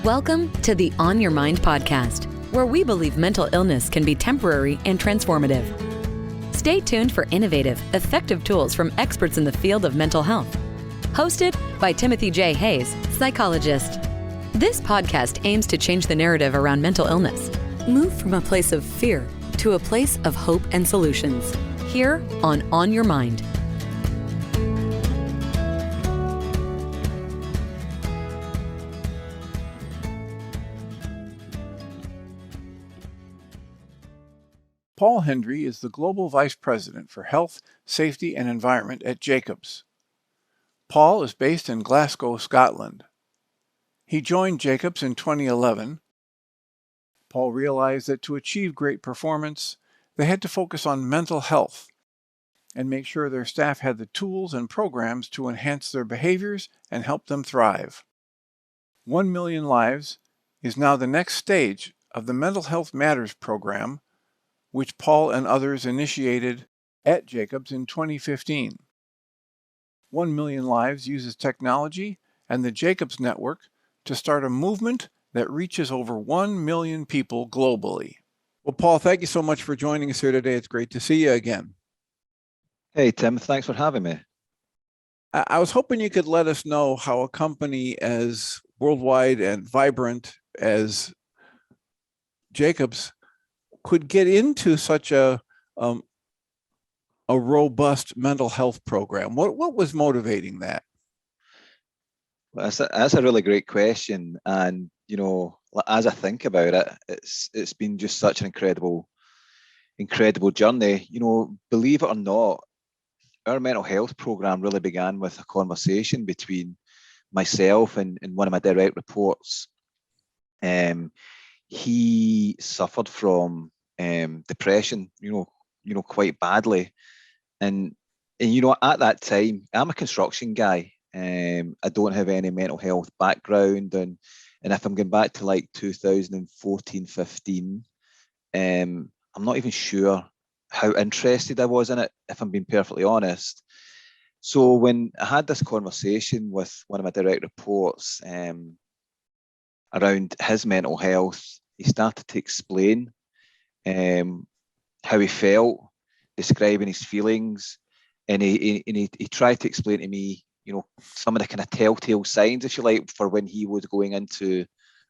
Welcome to the On Your Mind podcast, where we believe mental illness can be temporary and transformative. Stay tuned for innovative, effective tools from experts in the field of mental health. Hosted by Timothy J. Hayes, psychologist. This podcast aims to change the narrative around mental illness. Move from a place of fear to a place of hope and solutions. Here on Your Mind. Paul Hendry is the Global Vice President for Health, Safety and Environment at Jacobs. Paul is based in Glasgow, Scotland. He joined Jacobs in 2011. Paul realized that to achieve great performance, they had to focus on mental health and make sure their staff had the tools and programs to enhance their behaviors and help them thrive. 1 Million Lives is now the next stage of the Mental Health Matters program, which Paul and others initiated at Jacobs in 2015. 1 Million Lives uses technology and the Jacobs Network to start a movement that reaches over 1 million people globally. Well, Paul, thank you so much for joining us here today. It's great to see you again. Hey, Tim, thanks for having me. I was hoping you could let us know how a company as worldwide and vibrant as Jacobs could get into such a robust mental health program. What was motivating that? Well, that's a really great question, and as I think about it, it's been just such an incredible journey. Believe it or not, our mental health program really began with a conversation between myself and one of my direct reports. He suffered from depression, quite badly, and at that time, I'm a construction guy. I don't have any mental health background, and if I'm going back to like 2014, 15, I'm not even sure how interested I was in it, if I'm being perfectly honest. So when I had this conversation with one of my direct reports around his mental health, he started to explain how he felt, describing his feelings, and he tried to explain to me, some of the kind of telltale signs, if you like, for when he was going into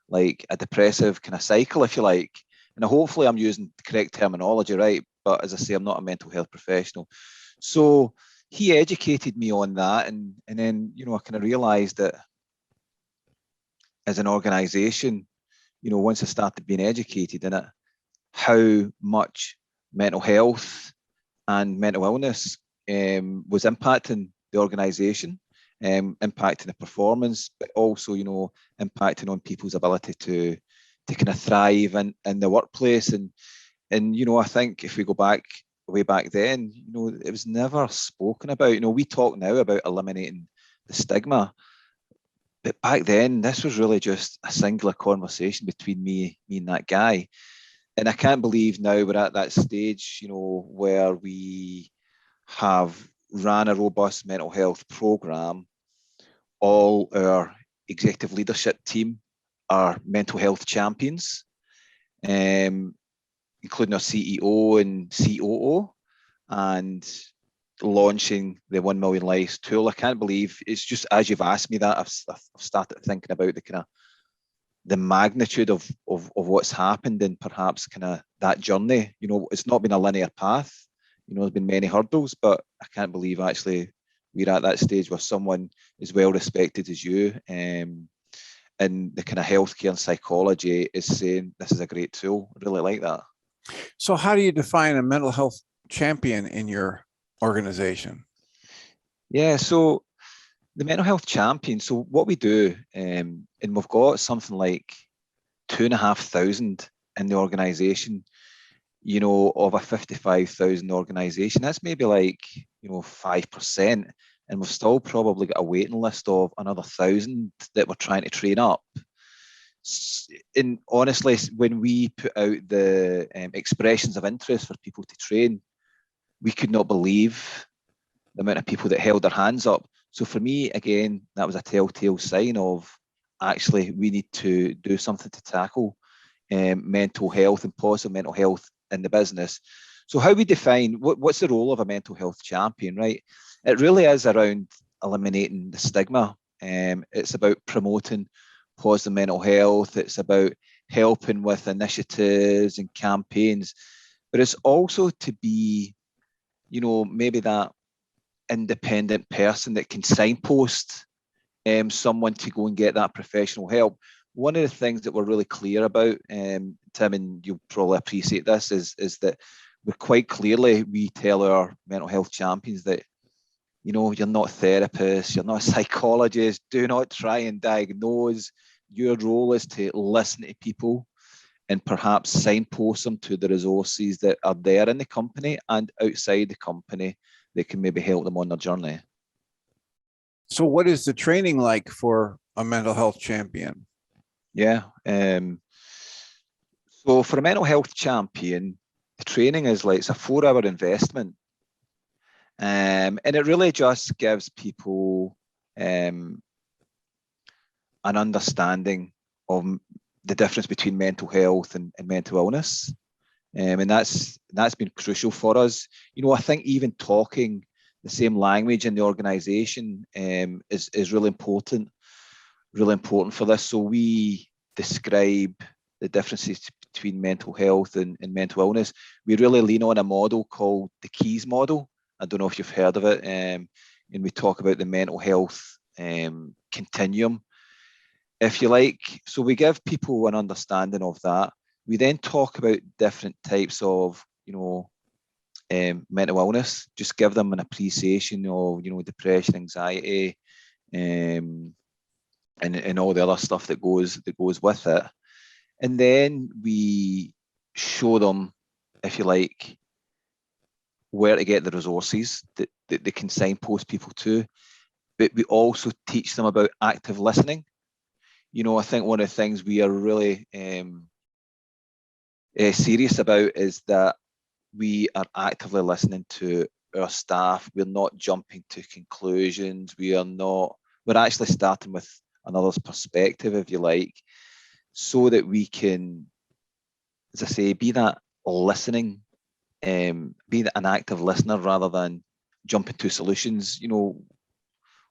like a depressive kind of cycle, if you like. And hopefully I'm using the correct terminology, right? But as I say, I'm not a mental health professional. So he educated me on that, and then I kind of realized that as an organization, once I started being educated in it, how much mental health and mental illness was impacting the organization, impacting the performance, but also, impacting on people's ability to kind of thrive in the workplace. And I think if we go back way back then, it was never spoken about. We talk now about eliminating the stigma, but back then this was really just a singular conversation between me and that guy. And I can't believe now we're at that stage, where we have ran a robust mental health program. All our executive leadership team are mental health champions, including our CEO and COO, and launching the 1 Million Lives tool. I can't believe it's just, as you've asked me that, I've started thinking about the kind of the magnitude of what's happened and perhaps kind of that journey. It's not been a linear path. There's been many hurdles, but I can't believe actually we're at that stage where someone as well respected as you and the kind of healthcare and psychology is saying this is a great tool. I really like that. So how do you define a mental health champion in your organization? Yeah, so the mental health champion, so what we do, and we've got something like 2,500 in the organization, of a 55,000 organization. That's maybe like, 5%. And we've still probably got a waiting list of another 1,000 that we're trying to train up. And honestly, when we put out the expressions of interest for people to train, we could not believe the amount of people that held their hands up. So for me, again, that was a telltale sign of actually we need to do something to tackle mental health and positive mental health in the business. So how we define what's the role of a mental health champion, right? It really is around eliminating the stigma. It's about promoting positive mental health. It's about helping with initiatives and campaigns, but it's also to be, maybe that independent person that can signpost someone to go and get that professional help. One of the things that we're really clear about, Tim, and you'll probably appreciate this, is that we're quite clearly, we tell our mental health champions that, you're not a therapist, you're not a psychologist, do not try and diagnose. Your role is to listen to people and perhaps signpost them to the resources that are there in the company and outside the company that can maybe help them on their journey. So what is the training like for a mental health champion? Yeah. So for a mental health champion, the training is like, it's a 4-hour investment. And it really just gives people an understanding of the difference between mental health and mental illness. And that's been crucial for us. I think even talking the same language in the organization is really important for this. So we describe the differences between mental health and mental illness. We really lean on a model called the Keys model. I don't know if you've heard of it. And we talk about the mental health continuum, if you like. So we give people an understanding of that. We then talk about different types of, mental illness, just give them an appreciation of, depression, anxiety, and all the other stuff that goes with it. And then we show them, if you like, where to get the resources that they can signpost people to. But we also teach them about active listening. I think one of the things we are really serious about is that we are actively listening to our staff. We're not jumping to conclusions. We're actually starting with another's perspective, if you like, so that we can, as I say, be that listening, be an active listener rather than jumping to solutions.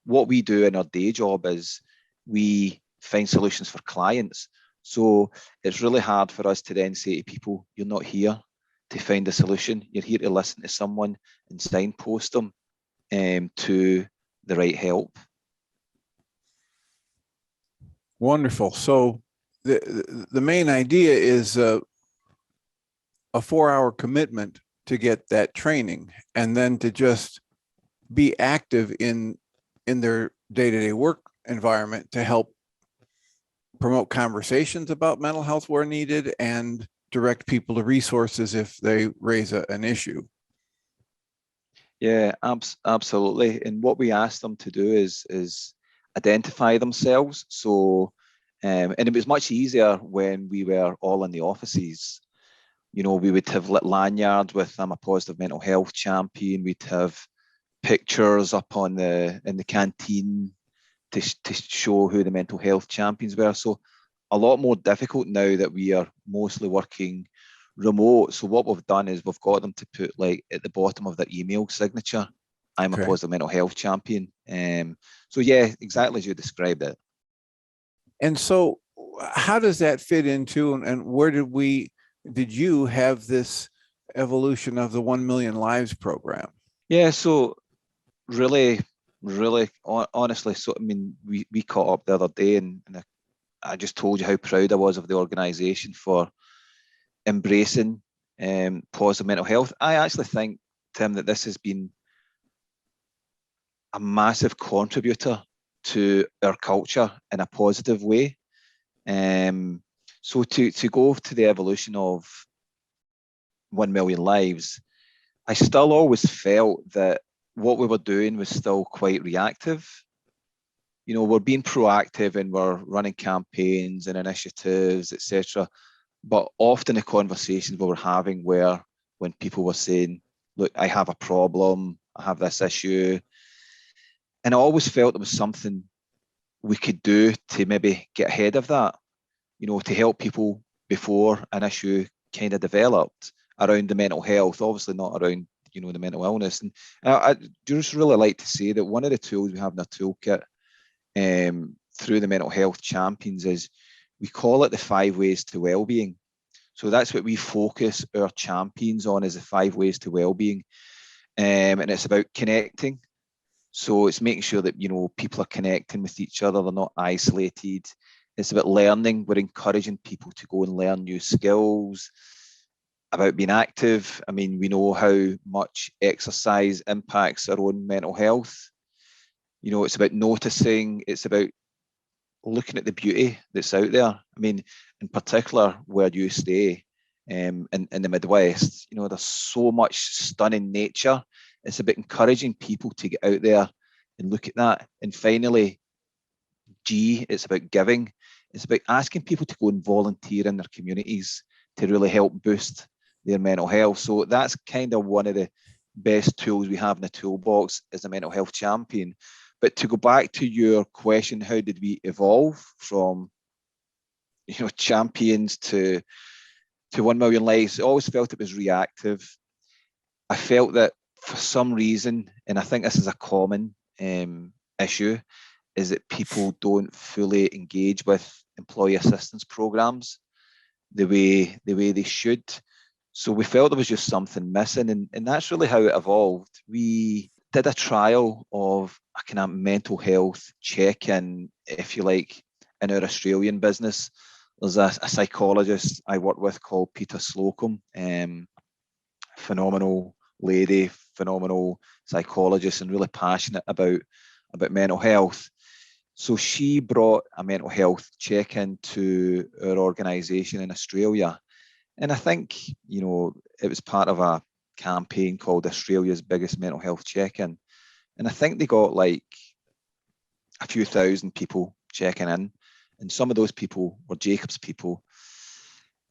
What we do in our day job is we find solutions for clients. So it's really hard for us to then say to people, you're not here to find a solution. You're here to listen to someone and signpost them to the right help. Wonderful. So the main idea is a 4-hour commitment to get that training, and then to just be active in their day-to-day work environment to help promote conversations about mental health where needed and direct people to resources if they raise an issue. Yeah, absolutely. And what we ask them to do is identify themselves. So, and it was much easier when we were all in the offices. We would have lit lanyards with "I'm a positive mental health champion." We'd have pictures up in the canteen to show who the mental health champions were. So a lot more difficult now that we are mostly working remote. So what we've done is we've got them to put, like, at the bottom of their email signature, "I'm a positive mental health champion." So yeah, exactly as you described it. And so how does that fit into, and where did you have this evolution of the 1 Million Lives program? Yeah, so really honestly, so we caught up the other day, and I just told you how proud I was of the organization for embracing positive mental health. I actually think, Tim, that this has been a massive contributor to our culture in a positive way. So to go to the evolution of 1 Million Lives, I still always felt that what we were doing was still quite reactive. We're being proactive and we're running campaigns and initiatives, etc. But often the conversations we were having were when people were saying, "Look, I have a problem, I have this issue." And I always felt there was something we could do to maybe get ahead of that, you know, to help people before an issue kind of developed around the mental health, obviously not around, you know, the mental illness. And I just really like to say that one of the tools we have in our toolkit through the mental health champions is we call it the 5 ways to wellbeing. So that's what we focus our champions on, is the 5 ways to wellbeing. And it's about connecting. So it's making sure that, you know, people are connecting with each other, they're not isolated. It's about learning. We're encouraging people to go and learn new skills, about being active. I mean, we know how much exercise impacts our own mental health. You know, it's about noticing, it's about looking at the beauty that's out there. I mean, in particular, where you stay in the Midwest, you know, there's so much stunning nature. It's about encouraging people to get out there and look at that. And finally, G, it's about giving. It's about asking people to go and volunteer in their communities to really help boost their mental health. So that's kind of one of the best tools we have in the toolbox as a mental health champion. But to go back to your question, how did we evolve from, you know, champions to 1 million lives? I always felt it was reactive. I felt that for some reason, and I think this is a common issue, is that people don't fully engage with employee assistance programs the way they should. So we felt there was just something missing, and that's really how it evolved. We did a trial of a kind of mental health check-in, if you like, in our Australian business. There's a psychologist I work with called Peter Slocum, phenomenal lady, phenomenal psychologist, and really passionate about mental health. So she brought a mental health check-in to our organisation in Australia. And I think, you know, it was part of a campaign called Australia's Biggest Mental Health Check-In. And I think they got like a few thousand people checking in. And some of those people were Jacobs people.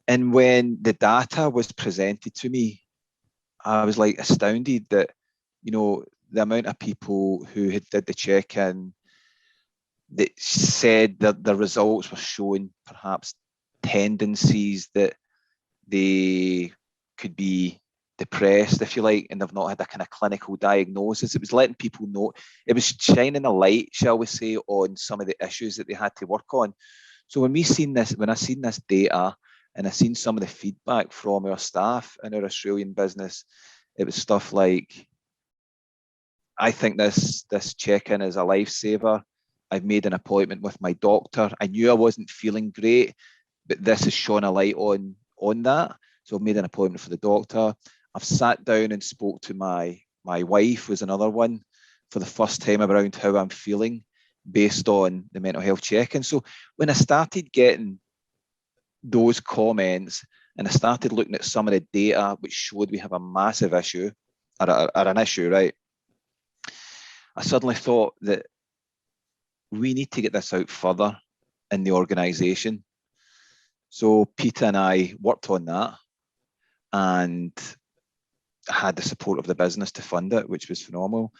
And when the data was presented to me, I was like astounded that, you know, the amount of people who had did the check-in that said that the results were showing perhaps tendencies that they could be depressed, if you like, and they've not had a kind of clinical diagnosis. It was letting people know, it was shining a light, shall we say, on some of the issues that they had to work on. So when I seen this data and I seen some of the feedback from our staff in our Australian business, it was stuff like, I think this check-in is a lifesaver. I've made an appointment with my doctor. I knew I wasn't feeling great, but this has shone a light on that. So I've made an appointment for the doctor. I've sat down and spoke to my wife, was another one, for the first time around how I'm feeling based on the mental health check-in. So when I started getting those comments and I started looking at some of the data which showed we have a massive issue, or an issue, right? I suddenly thought that we need to get this out further in the organisation. So Peter and I worked on that and had the support of the business to fund it, which was phenomenal.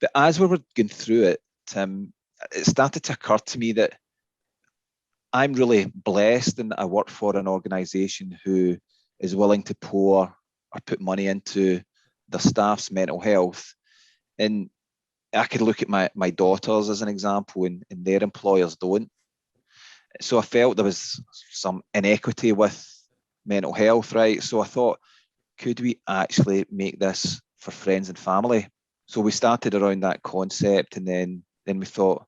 But as we were going through it, it started to occur to me that I'm really blessed in that I work for an organisation who is willing to pour or put money into their staff's mental health. And I could look at my daughters as an example, and their employers don't. So I felt there was some inequity with mental health, right? So I thought, could we actually make this for friends and family? So we started around that concept, and then we thought,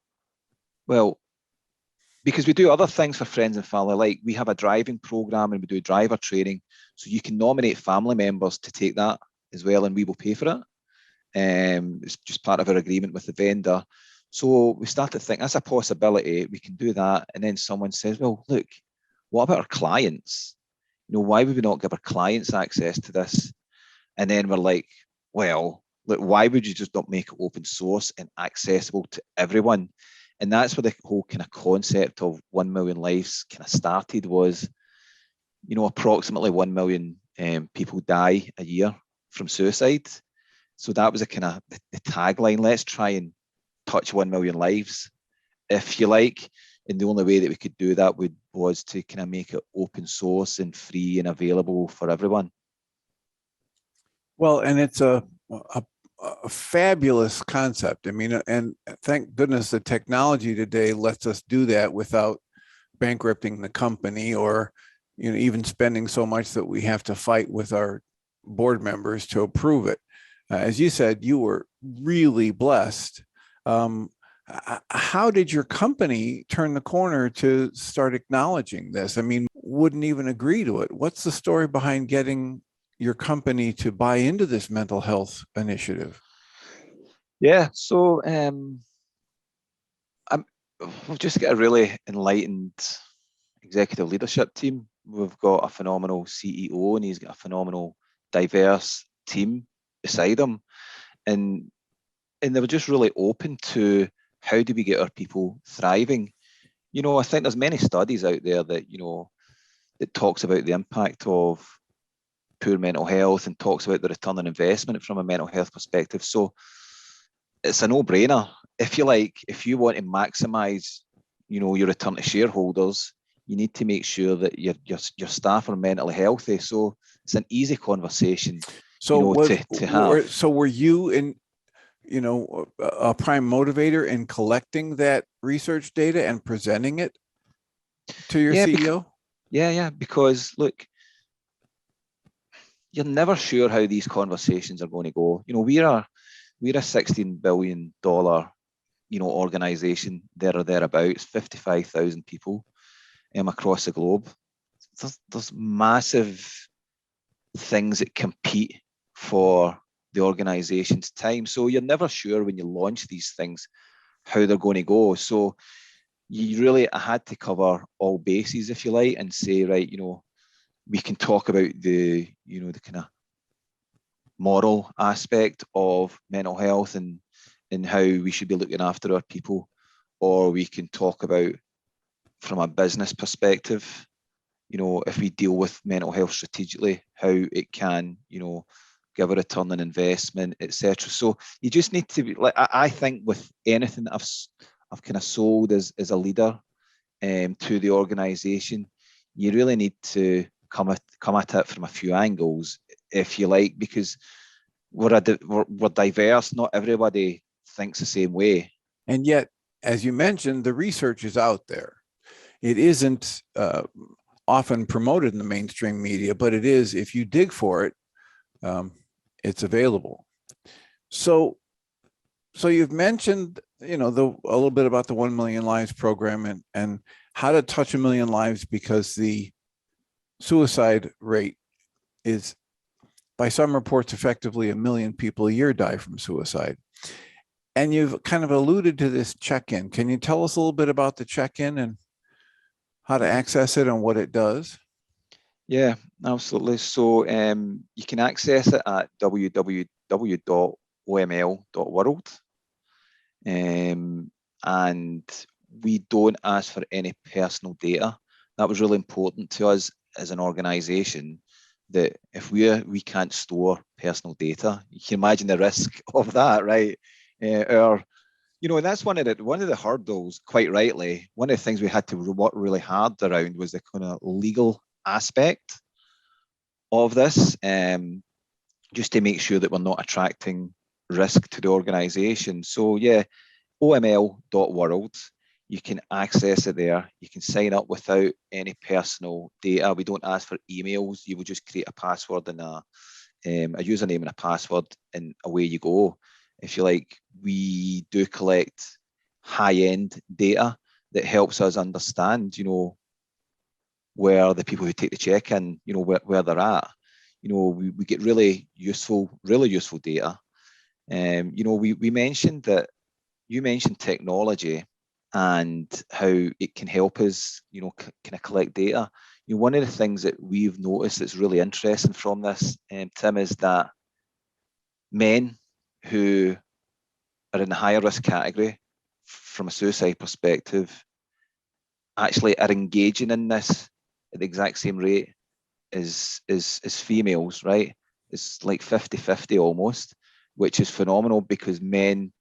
well, because we do other things for friends and family, like we have a driving program and we do driver training, so you can nominate family members to take that as well, and we will pay for it. It's just part of our agreement with the vendor. So we started to think that's a possibility. We can do that. And then someone says, well, look, what about our clients? You know, why would we not give our clients access to this? And then we're like, well, look, why would you just not make it open source and accessible to everyone? And that's where the whole kind of concept of 1 million lives kind of started. Was, you know, approximately 1 million people die a year from suicide. So that was a kind of the tagline. Let's try and touch 1 million lives. if you like. And the only way that we could do that was to kind of make it open source and free and available for everyone. Well, and it's a fabulous concept. I mean, and thank goodness the technology today lets us do that without bankrupting the company, or even spending so much that we have to fight with our board members to approve it. As you said, you were really blessed. How did your company turn the corner to start acknowledging this? I mean, wouldn't even agree to it. What's the story behind getting your company to buy into this mental health initiative? Yeah, so we've just got a really enlightened executive leadership team. We've got a phenomenal CEO, and he's got a phenomenal, diverse team beside him, and they were just really open to how do we get our people thriving. I think there's many studies out there that that talks about the impact of poor mental health and talks about the return on investment from a mental health perspective. So it's a no-brainer. If you want to maximize, your return to shareholders, you need to make sure that your staff are mentally healthy. So it's an easy conversation. So to have. So were you a prime motivator in collecting that research data and presenting it to your CEO? Because look, you're never sure how these conversations are going to go. We're a $16 billion, organization, there or thereabouts, 55,000 people across the globe. There's massive things that compete for the organization's time. So you're never sure when you launch these things how they're going to go. So I had to cover all bases, if you like, and say, right, we can talk about the kind of moral aspect of mental health and how we should be looking after our people, or we can talk about from a business perspective, if we deal with mental health strategically, how it can, give a return on investment, etc. So you just need to be like, I think with anything that I've kind of sold as a leader to the organization, you really need to come at it from a few angles, if you like, because we're diverse. Not everybody thinks the same way. And yet, as you mentioned, the research is out there. It isn't often promoted in the mainstream media, but it is, if you dig for it, it's available. So you've mentioned, a little bit about the 1 Million Lives program and how to touch 1 million lives, because the suicide rate is, by some reports, effectively 1 million people a year die from suicide. And you've kind of alluded to this check-in. Can you tell us a little bit about the check-in and how to access it and what it does? Yeah, absolutely. So you can access it at www.oml.world. And we don't ask for any personal data. That was really important to us as an organization, that if we can't store personal data, you can imagine the risk of that, right? And that's one of the hurdles, quite rightly. One of the things we had to work really hard around was the kind of legal aspect of this, just to make sure that we're not attracting risk to the organization. So yeah, oml.world, you can access it there. You can sign up without any personal data. We don't ask for emails. You will just create a password and a username and a password, and away you go. If you like, we do collect high-end data that helps us understand, where the people who take the check-in, where they're at. We get really useful data. We mentioned that, you mentioned technology and how it can help us, kind of collect data. One of the things that we've noticed that's really interesting from this, Tim, is that men who are in the higher risk category from a suicide perspective actually are engaging in this at the exact same rate as females, right? It's like 50-50 almost, which is phenomenal, because men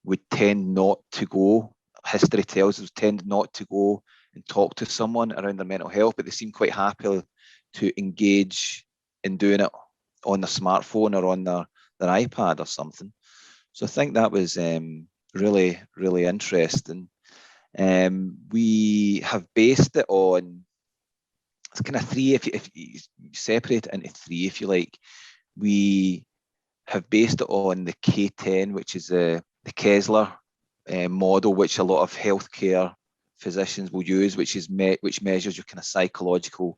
would tend not to go history tells us, tend not to go and talk to someone around their mental health, but they seem quite happy to engage in doing it on their smartphone or on their iPad or something. So I think that was really, really interesting. We have based it on, it's kind of three, if you separate it into three, if you like. We have based it on the K10, which is the Kessler model, which a lot of healthcare physicians will use, which measures your kind of psychological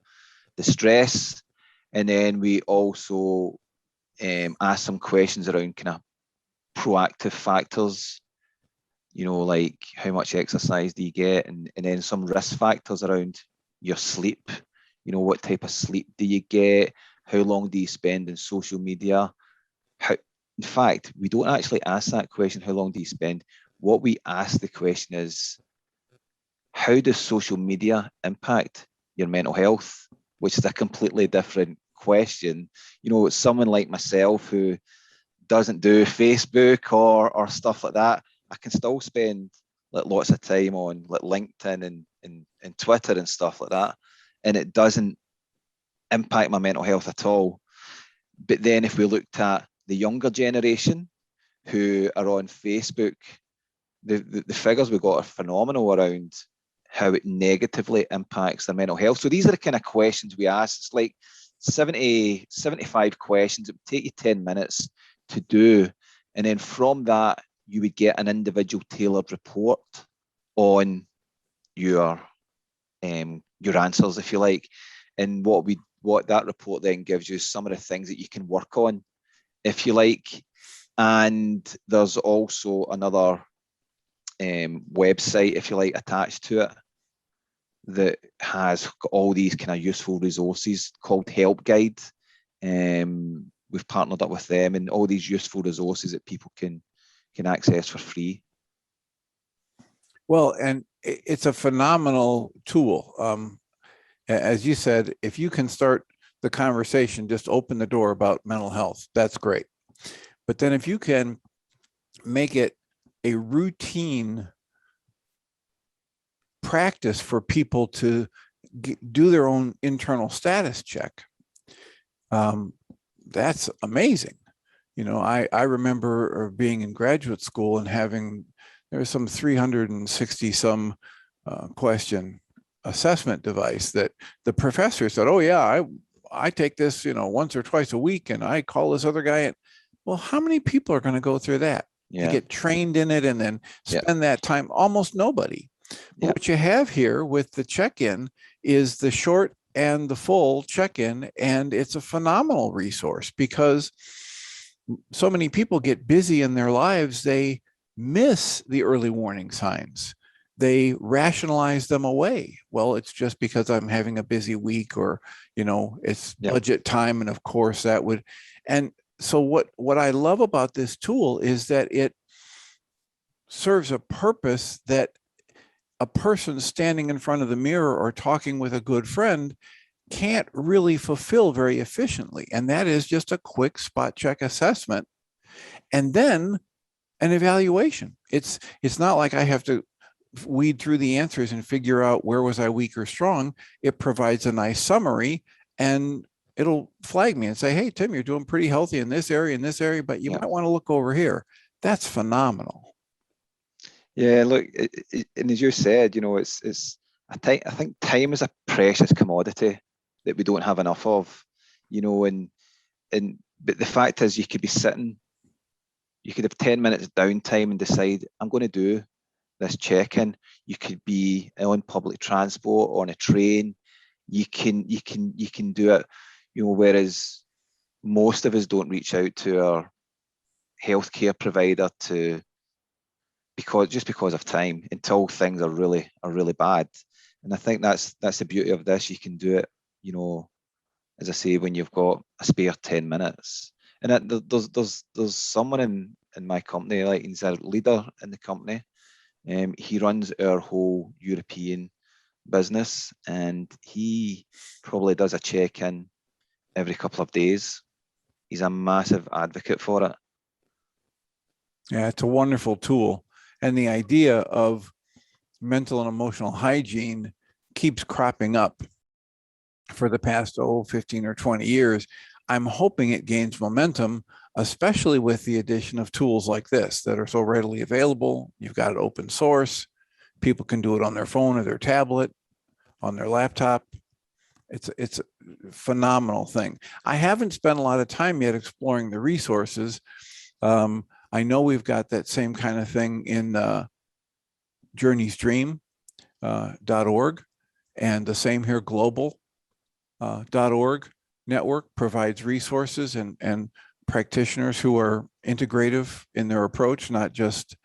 distress. And then we also ask some questions around kind of proactive factors, like how much exercise do you get, and then some risk factors around your sleep. What type of sleep do you get? How long do you spend in social media? In fact, we don't actually ask that question, how long do you spend? What we ask the question is, how does social media impact your mental health? Which is a completely different question. Someone like myself who doesn't do Facebook or stuff like that, I can still spend lots of time on LinkedIn and Twitter and stuff like that, and it doesn't impact my mental health at all. But then if we looked at the younger generation who are on Facebook, the figures we got are phenomenal around how it negatively impacts their mental health. So these are the kind of questions we ask. It's like 70, 75 questions. It would take you 10 minutes to do. And then from that, you would get an individual tailored report on your answers, if you like. And what that report then gives you is some of the things that you can work on, if you like. And there's also another website, if you like, attached to it that has all these kind of useful resources called Help Guide. We've partnered up with them, and all these useful resources that people can access for free. Well, and it's a phenomenal tool. As you said, if you can start the conversation, just open the door about mental health, that's great. But then if you can make it a routine practice for people to do their own internal status check, that's amazing. I remember being in graduate school and there was some 360 some question assessment device that the professor said, oh yeah, I take this, once or twice a week, and I call this other guy. Well, how many people are going to go through that to get trained in it and then spend that time? Almost nobody. But what you have here with the check-in is the short and the full check-in, and it's a phenomenal resource because so many people get busy in their lives, they miss the early warning signs. They rationalize them away. Well, it's just because I'm having a busy week, or, it's budget time. And of course that would, and so what I love about this tool is that it serves a purpose that a person standing in front of the mirror or talking with a good friend can't really fulfill very efficiently. And that is just a quick spot check assessment and then an evaluation. It's not like I have to weed through the answers and figure out where was I weak or strong. It provides a nice summary, and it'll flag me and say, hey, Tim, you're doing pretty healthy in this area, but you might want to look over here. That's phenomenal. Yeah, look, and as you said, I think time is a precious commodity that we don't have enough of, but the fact is, you could be sitting, you could have 10 minutes downtime and decide, I'm going to do this check-in. You could be on public transport, on a train. You can do it, whereas most of us don't reach out to our healthcare provider because of time, until things are really bad. And I think that's the beauty of this. You can do it, as I say, when you've got a spare 10 minutes. And there's someone in my company, like he's a leader in the company. He runs our whole European business, and he probably does a check-in every couple of days. He's a massive advocate for it. Yeah, it's a wonderful tool. And the idea of mental and emotional hygiene keeps cropping up for the past 15 or 20 years. I'm hoping it gains momentum, especially with the addition of tools like this that are so readily available. You've got it open source. People can do it on their phone or their tablet, on their laptop. It's a phenomenal thing. I haven't spent a lot of time yet exploring the resources. I know we've got that same kind of thing in journeysdream.org, and the same here, global.org network provides resources and practitioners who are integrative in their approach, not just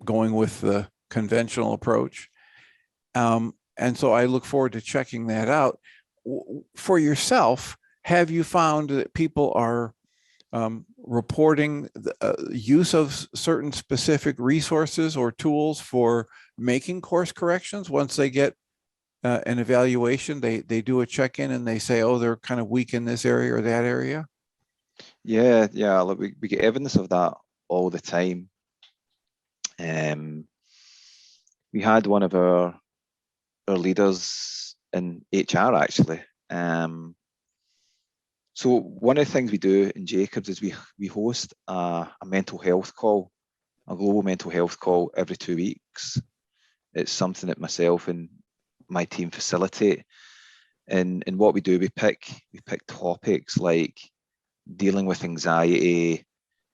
going with the conventional approach. And so I look forward to checking that out. For yourself, have you found that people are reporting the use of certain specific resources or tools for making course corrections? Once they get an evaluation, they do a check-in and they say, oh, they're kind of weak in this area or that area? Yeah. Look, we get evidence of that all the time. We had one of our leaders in HR actually. So one of the things we do in Jacobs is we host a mental health call, a global mental health call every 2 weeks. It's something that myself and my team facilitate. And what we do, we pick topics like dealing with anxiety,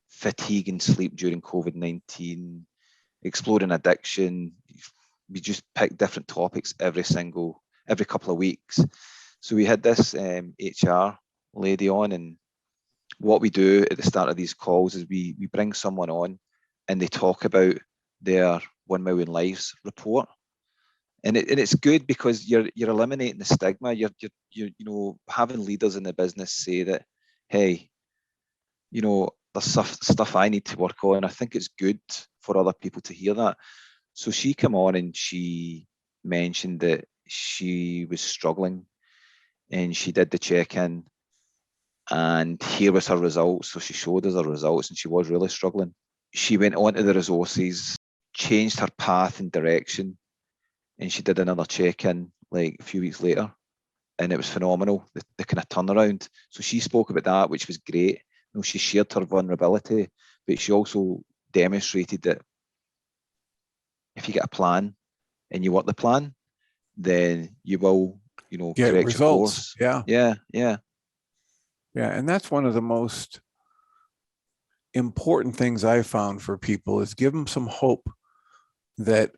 fatigue and sleep during COVID-19, exploring addiction. We just pick different topics every couple of weeks. So we had this HR lady on, and what we do at the start of these calls is we bring someone on and they talk about their 1 Million Lives report. And it's good because you're eliminating the stigma. You're having leaders in the business say that, hey, there's stuff I need to work on. I think it's good for other people to hear that. So she came on and she mentioned that she was struggling, and she did the check-in, and here was her results. So she showed us her results, and she was really struggling. She went on to the resources, changed her path and direction, and she did another check-in like a few weeks later, and it was phenomenal, the kind of turnaround. So she spoke about that, which was great. She shared her vulnerability, but she also demonstrated that if you get a plan and you work the plan, then you will, get correct results. your course. Yeah. And that's one of the most important things I found for people is give them some hope that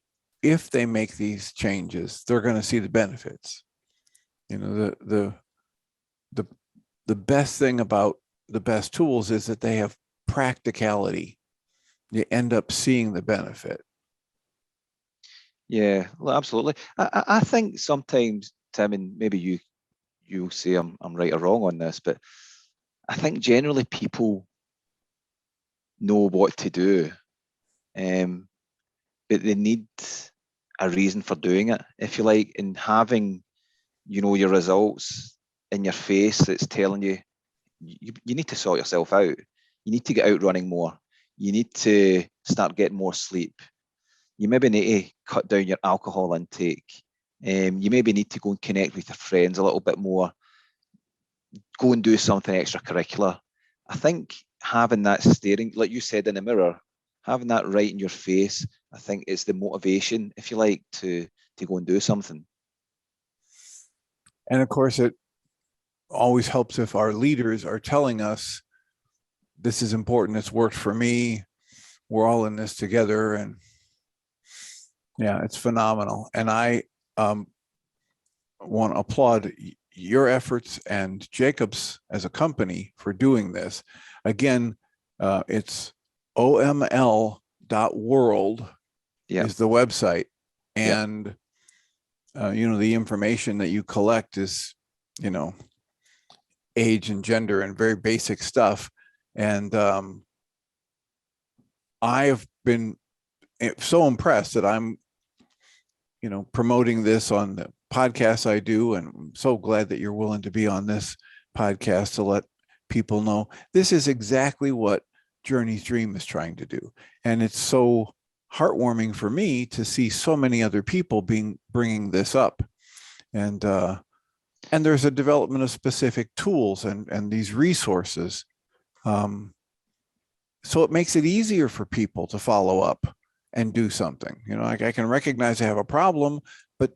if they make these changes, they're going to see the benefits. The best thing about the best tools is that they have practicality. You end up seeing the benefit. Yeah, well, absolutely. I think sometimes, Tim, and maybe you'll say I'm right or wrong on this, but I think generally people know what to do, but they need a reason for doing it, if you like, and having, your results in your face that's telling you need to sort yourself out. You need to get out running more. You need to start getting more sleep. You maybe need to cut down your alcohol intake. You maybe need to go and connect with your friends a little bit more. Go and do something extracurricular. I think having that staring, like you said, in the mirror, having that right in your face, I think is the motivation, if you like, to go and do something. And of course, it always helps if our leaders are telling us, this is important, it's worked for me, we're all in this together. And yeah, it's phenomenal. And I want to applaud your efforts and Jacobs as a company for doing this. Again, it's OML.world is the website. And, the information that you collect is, age and gender and very basic stuff. And I have been so impressed that I'm, promoting this on the podcasts I do. And I'm so glad that you're willing to be on this podcast to let people know this is exactly what Journey's Dream is trying to do. And it's so heartwarming for me to see so many other people bringing this up. And there's a development of specific tools and these resources. So it makes it easier for people to follow up and do something. You know, I can recognize I have a problem, but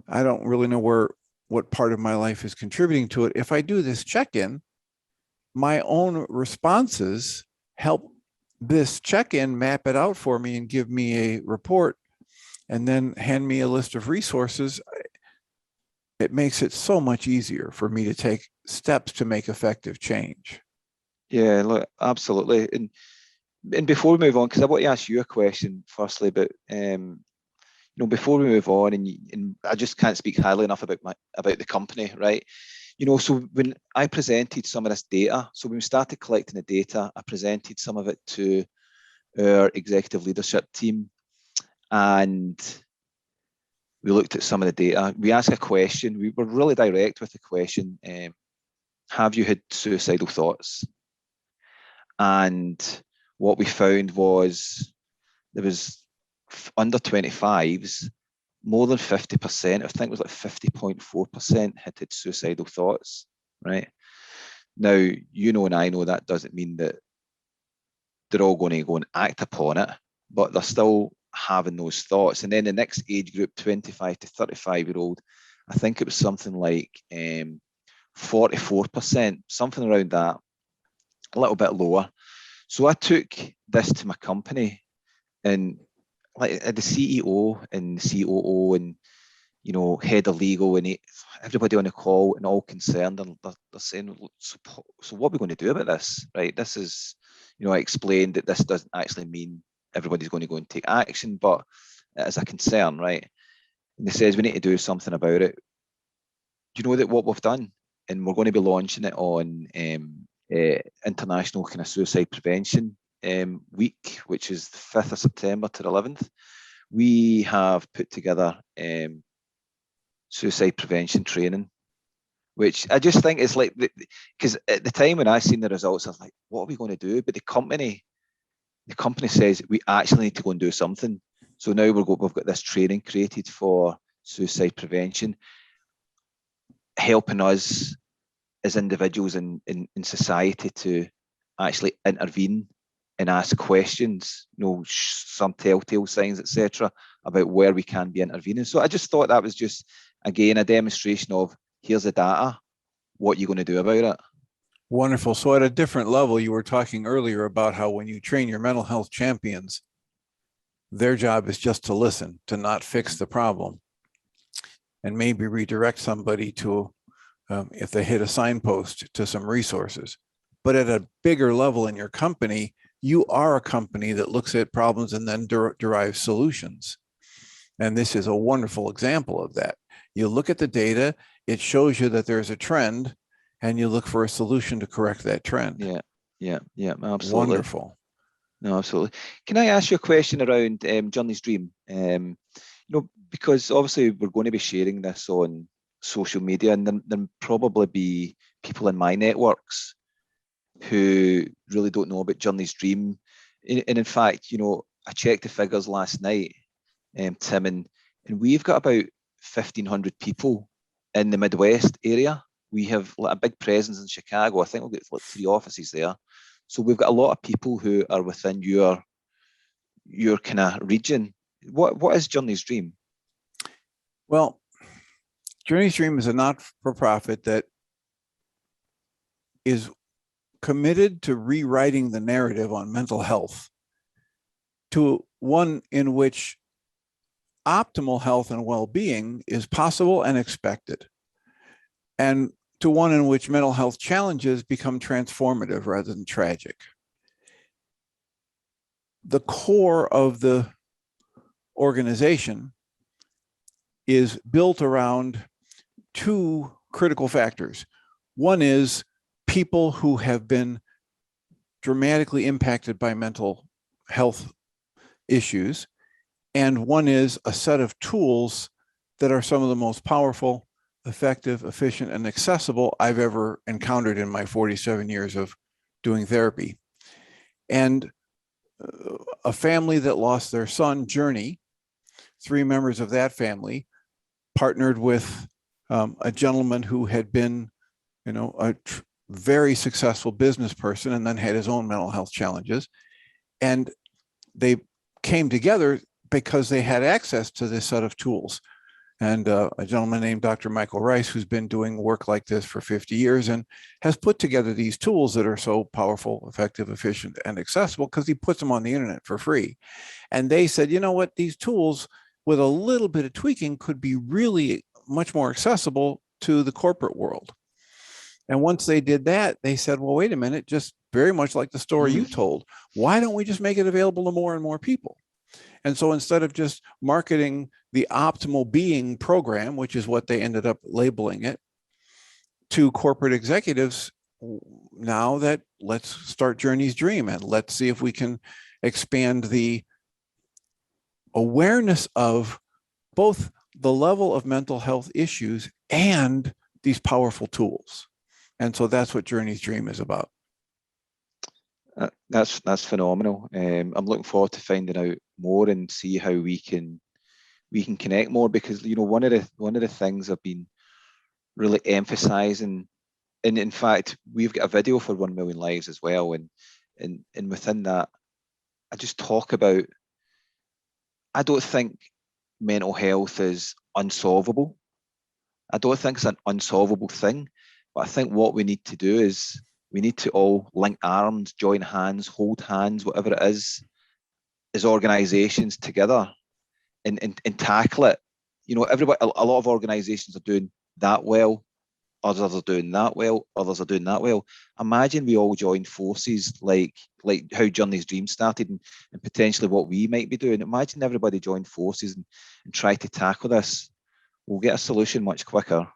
I don't really know what part of my life is contributing to it. If I do this check-in, my own responses help this check-in map it out for me and give me a report, and then hand me a list of resources. It makes it so much easier for me to take steps to make effective change. Yeah, look, absolutely. And before we move on, because I want to ask you a question firstly, but before we move on, and I just can't speak highly enough about the company, right? So when I presented some of this data, so when we started collecting the data, I presented some of it to our executive leadership team, and we looked at some of the data. We asked a question. We were really direct with the question: have you had suicidal thoughts? And what we found was there was under 25s, more than 50%, I think it was like 50.4% had suicidal thoughts, right? Now, and I know that doesn't mean that they're all going to go and act upon it, but they're still having those thoughts. And then the next age group, 25 to 35-year-old, I think it was something like 44%, something around that, a little bit lower. So I took this to my company, and like the CEO and the COO and head of legal and everybody on the call and all concerned, and they're saying, so what are we going to do about this, right? This is, I explained that this doesn't actually mean everybody's going to go and take action, but it is a concern, right? And they says we need to do something about it. Do you know that what we've done? And we're going to be launching it on International kind of Suicide Prevention Week, which is the 5th of September to the 11th. We have put together suicide prevention training, which I just think is like, because at the time when I seen the results, I was like, what are we going to do? But the company says we actually need to go and do something. So now we've got this training created for suicide prevention, helping us as individuals in society to actually intervene and ask questions, some telltale signs, etc., about where we can be intervening. So I just thought that was just, again, a demonstration of here's the data, what you're going to do about it. Wonderful. So at a different level, you were talking earlier about how when you train your mental health champions, their job is just to listen, to not fix the problem, and maybe redirect somebody to, if they hit a signpost, to some resources. But at a bigger level in your company, you are a company that looks at problems and then derives solutions. And this is a wonderful example of that. You look at the data, it shows you that there's a trend, and you look for a solution to correct that trend. Yeah, absolutely. Wonderful. No, absolutely. Can I ask you a question around Journey's Dream? Because obviously we're going to be sharing this on social media, and there'll probably be people in my networks who really don't know about Journey's Dream. And in fact, I checked the figures last night, Tim, and we've got about 1,500 people in the Midwest area. We have a big presence in Chicago. I think we've got 3 offices there. So we've got a lot of people who are within your kind of region. What is Journey's Dream? Well, Journey's Dream is a not-for-profit that is committed to rewriting the narrative on mental health to one in which optimal health and well-being is possible and expected, and to one in which mental health challenges become transformative rather than tragic. The core of the organization is built around 2 critical factors. One is people who have been dramatically impacted by mental health issues, and one is a set of tools that are some of the most powerful, effective, efficient, and accessible I've ever encountered in my 47 years of doing therapy. And a family that lost their son, Journey. 3 members of that family partnered with a gentleman who had been, a very successful business person and then had his own mental health challenges. And they came together because they had access to this set of tools. And a gentleman named Dr. Michael Rice, who's been doing work like this for 50 years and has put together these tools that are so powerful, effective, efficient, and accessible because he puts them on the internet for free. And they said, you know what, these tools with a little bit of tweaking could be really much more accessible to the corporate world. And once they did that, they said, well, wait a minute, just very much like the story you told, why don't we just make it available to more and more people? And so instead of just marketing the optimal being program, which is what they ended up labeling it, to corporate executives, now that let's start Journey's Dream and let's see if we can expand the awareness of both the level of mental health issues and these powerful tools. And so that's what Journey's Dream is about. That's phenomenal. I'm looking forward to finding out more and see how we can connect more, because one of the things I've been really emphasizing, and in fact we've got a video for 1 Million Lives as well, and within that I just talk about, I don't think mental health is unsolvable. I don't think it's an unsolvable thing, but I think what we need to do is we need to all link arms, join hands, hold hands, whatever it is, as organizations together and tackle it. Everybody, a lot of organizations are doing that well, others are doing that well, others are doing that well. Imagine we all joined forces, like how Journey's Dream started, and potentially what we might be doing. Imagine everybody joined forces and try to tackle this. We'll get a solution much quicker.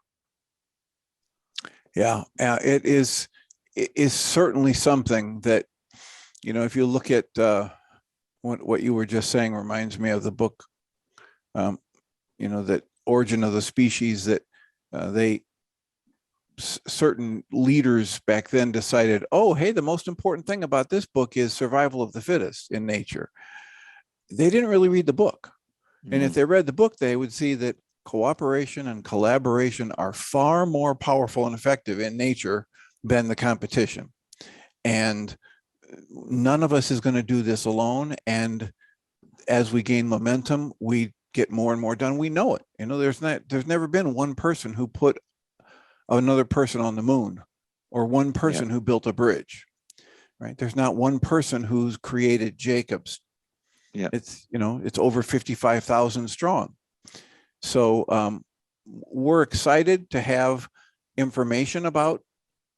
Yeah, it is certainly something that, if you look at what you were just saying, reminds me of the book, that Origin of the Species, that certain leaders back then decided, oh, hey, the most important thing about this book is survival of the fittest in nature. They didn't really read the book. And if they read the book, they would see that cooperation and collaboration are far more powerful and effective in nature than the competition. And none of us is going to do this alone. And as we gain momentum, we get more and more done. We know it. There's never been one person who put another person on the moon, or one person who built a bridge, right? There's not one person who's created Jacobs. Yeah, it's over 55,000 strong. So we're excited to have information about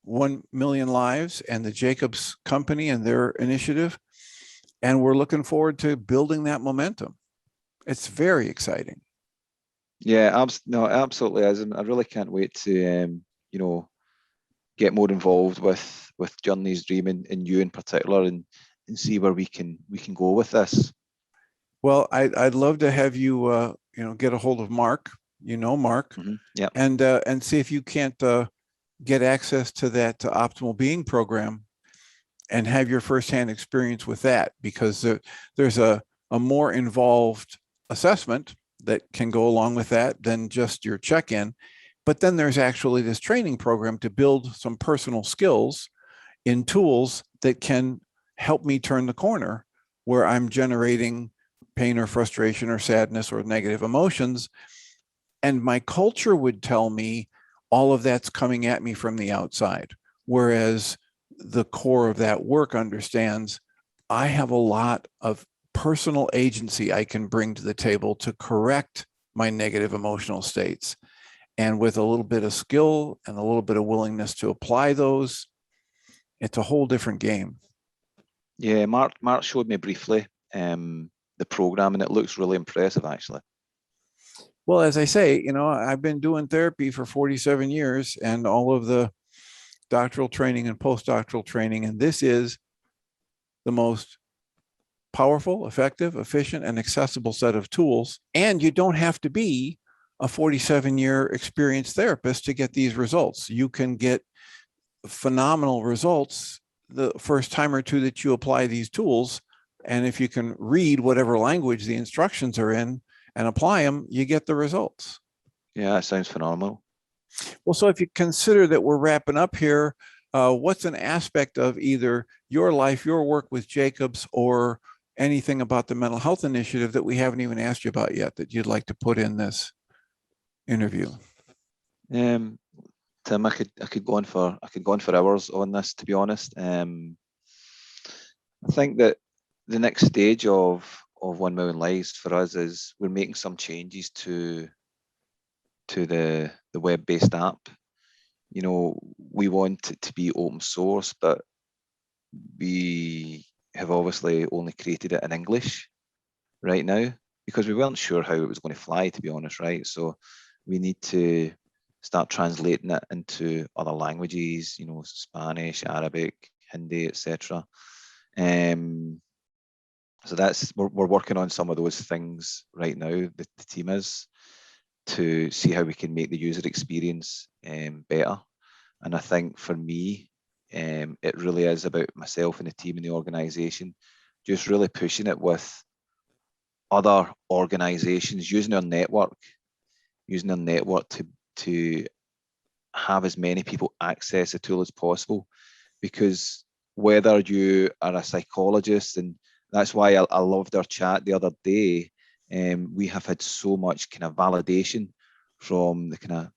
1 Million Lives and the Jacobs Company and their initiative. And we're looking forward to building that momentum. It's very exciting. Yeah, no, absolutely is. And I really can't wait to, get more involved with Journey's Dream and you in particular, and see where we can go with this. Well, I'd love to have you, get a hold of Mark, Mark, and see if you can't get access to that Optimal Being program and have your firsthand experience with that, because there's a more involved assessment that can go along with that than just your check-in. But then there's actually this training program to build some personal skills in tools that can help me turn the corner where I'm generating pain or frustration or sadness or negative emotions. And my culture would tell me all of that's coming at me from the outside. Whereas the core of that work understands I have a lot of personal agency I can bring to the table to correct my negative emotional states. And with a little bit of skill and a little bit of willingness to apply those, it's a whole different game. Yeah, Mark showed me briefly the program, and it looks really impressive, actually. Well, as I say, I've been doing therapy for 47 years and all of the doctoral training and postdoctoral training, and this is the most powerful, effective, efficient, and accessible set of tools. And you don't have to be a 47-year experienced therapist to get these results. You can get phenomenal results the first time or two that you apply these tools And if you can read whatever language the instructions are in and apply them, you get the results. Yeah, that sounds phenomenal. Well, so if you consider that we're wrapping up here, what's an aspect of either your life, your work with Jacobs, or anything about the mental health initiative that we haven't even asked you about yet that you'd like to put in this interview? Tim, I could go on for hours on this, to be honest. I think that the next stage of 1 Million Lives for us is we're making some changes to the web-based app. You know, we want it to be open source, but we have obviously only created it in English right now because we weren't sure how it was going to fly, to be honest, right? So we need to start translating it into other languages, you know, Spanish, Arabic, Hindi, etc. So that's we're working on some of those things right now. The team is to see how we can make the user experience better. And I think for me, it really is about myself and the team and the organisation, just really pushing it with other organisations, using our network to have as many people access the tool as possible. Because whether you are a psychologist, and that's why I loved our chat the other day, we have had so much kind of validation from the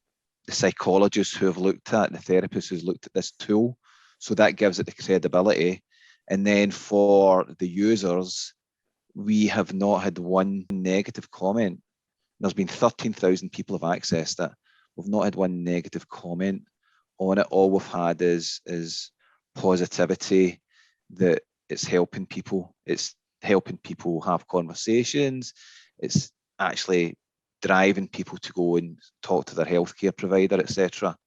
psychologists who have looked at, the therapists who've looked at this tool. So that gives it the credibility. And then for the users, we have not had one negative comment. There's been 13,000 people have accessed it. We've not had one negative comment on it. All we've had is positivity, that it's helping people. It's helping people have conversations. It's actually driving people to go and talk to their healthcare provider, etc.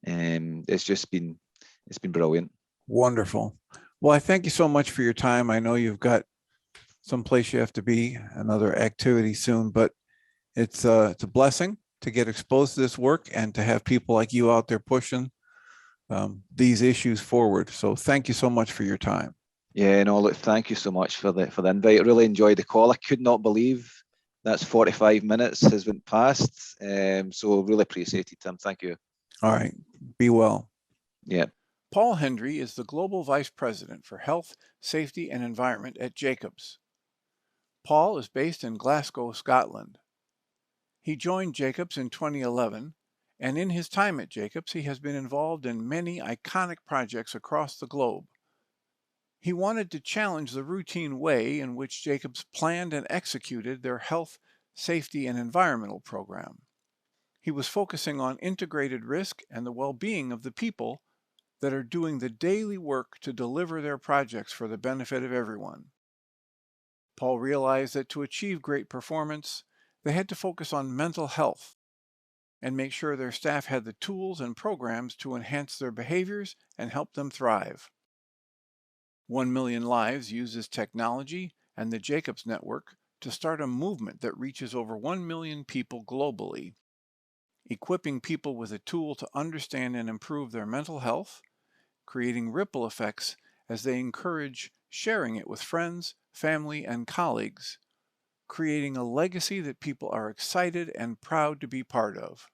It's been brilliant. Wonderful. Well, I thank you so much for your time. I know you've got someplace you have to be, another activity soon, but it's a blessing to get exposed to this work and to have people like you out there pushing these issues forward. So thank you so much for your time. Yeah, no, look, thank you so much for the invite. I really enjoyed the call. I could not believe that's 45 minutes has been passed. So really appreciate it, Tim. Thank you. All right. Be well. Yeah. Paul Hendry is the Global Vice President for Health, Safety and Environment at Jacobs. Paul is based in Glasgow, Scotland. He joined Jacobs in 2011, and in his time at Jacobs, he has been involved in many iconic projects across the globe. He wanted to challenge the routine way in which Jacobs planned and executed their health, safety, and environmental program. He was focusing on integrated risk and the well-being of the people that are doing the daily work to deliver their projects for the benefit of everyone. Paul realized that to achieve great performance, they had to focus on mental health and make sure their staff had the tools and programs to enhance their behaviors and help them thrive. 1 Million Lives uses technology and the Jacobs Network to start a movement that reaches over 1 million people globally, equipping people with a tool to understand and improve their mental health, creating ripple effects as they encourage sharing it with friends, family, and colleagues, creating a legacy that people are excited and proud to be part of.